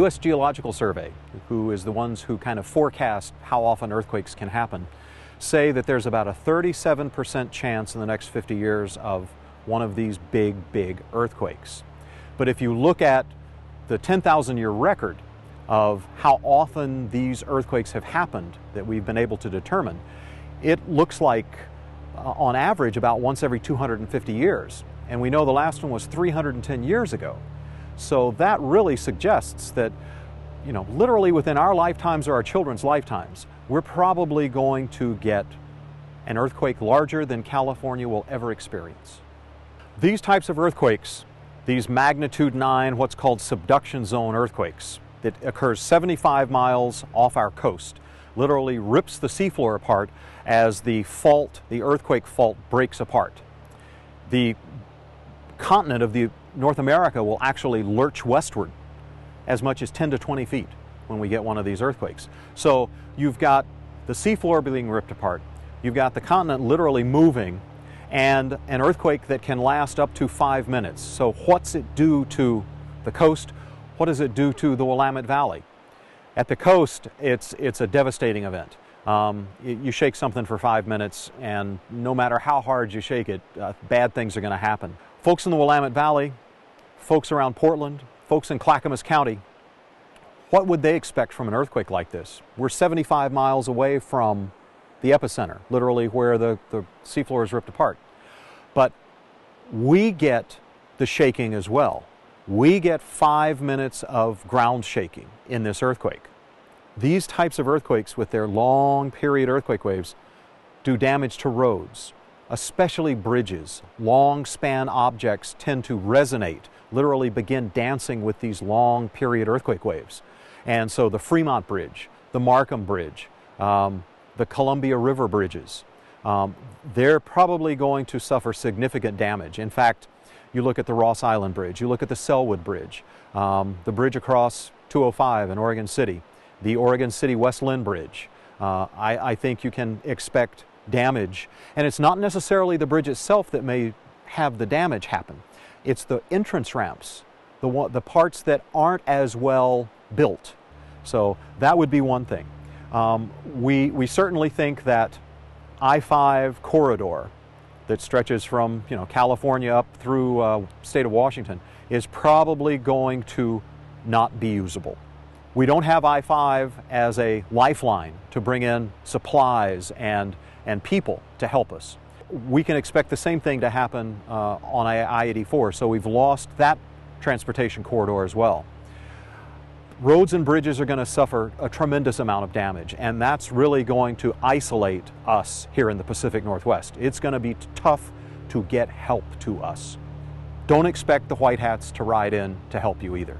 U.S. Geological Survey, who is the ones who kind of forecast how often earthquakes can happen, say that there's about a 37% chance in the next 50 years of one of these big earthquakes. But if you look at the 10,000-year record of how often these earthquakes have happened that we've been able to determine, it looks like on average about once every 250 years. And we know the last one was 310 years ago. So that really suggests that, you know, literally within our lifetimes or our children's lifetimes, we're probably going to get an earthquake larger than California will ever experience. These types of earthquakes, these magnitude 9, what's called subduction zone earthquakes, that occurs 75 miles off our coast, literally rips the seafloor apart as the fault, the earthquake fault, breaks apart. The continent of North America will actually lurch westward as much as 10 to 20 feet when we get one of these earthquakes. So you've got the seafloor being ripped apart, you've got the continent literally moving, and an earthquake that can last up to 5 minutes. So what's it do to the coast? What does it do to the Willamette Valley? At the coast, it's a devastating event. You shake something for 5 minutes, and no matter how hard you shake it, bad things are going to happen. Folks in the Willamette Valley, folks around Portland, folks in Clackamas County, what would they expect from an earthquake like this? We're 75 miles away from the epicenter, literally where the seafloor is ripped apart. But we get the shaking as well. We get 5 minutes of ground shaking in this earthquake. These types of earthquakes with their long period earthquake waves do damage to roads, especially bridges. Long span objects tend to resonate, literally begin dancing with these long period earthquake waves. And so the Fremont Bridge, the Markham Bridge, the Columbia River bridges, they're probably going to suffer significant damage. In fact, you look at the Ross Island Bridge, you look at the Selwood Bridge, the bridge across 205 in Oregon City, the Oregon City West Lynn Bridge. I think you can expect damage. And it's not necessarily the bridge itself that may have the damage happen. It's the entrance ramps, the parts that aren't as well built. So that would be one thing. We certainly think that I-5 corridor that stretches from California up through state of Washington is probably going to not be usable. We don't have I-5 as a lifeline to bring in supplies and people to help us. We can expect the same thing to happen on I-84, so we've lost that transportation corridor as well. Roads and bridges are going to suffer a tremendous amount of damage, and that's really going to isolate us here in the Pacific Northwest. It's going to be tough to get help to us. Don't expect the white hats to ride in to help you either.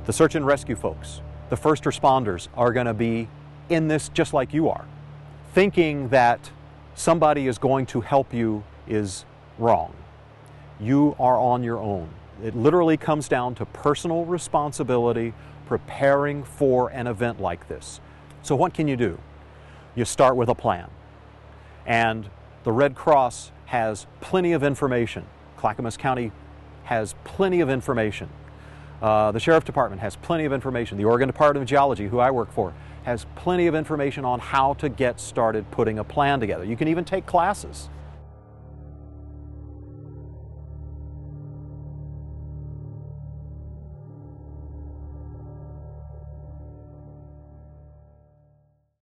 The search and rescue folks, the first responders, are going to be in this just like you are. Thinking that somebody is going to help you is wrong. You are on your own. It literally comes down to personal responsibility preparing for an event like this. So what can you do? You start with a plan. And the Red Cross has plenty of information. Clackamas County has plenty of information. The Sheriff Department has plenty of information. The Oregon Department of Geology, who I work for, has plenty of information on how to get started putting a plan together. You can even take classes.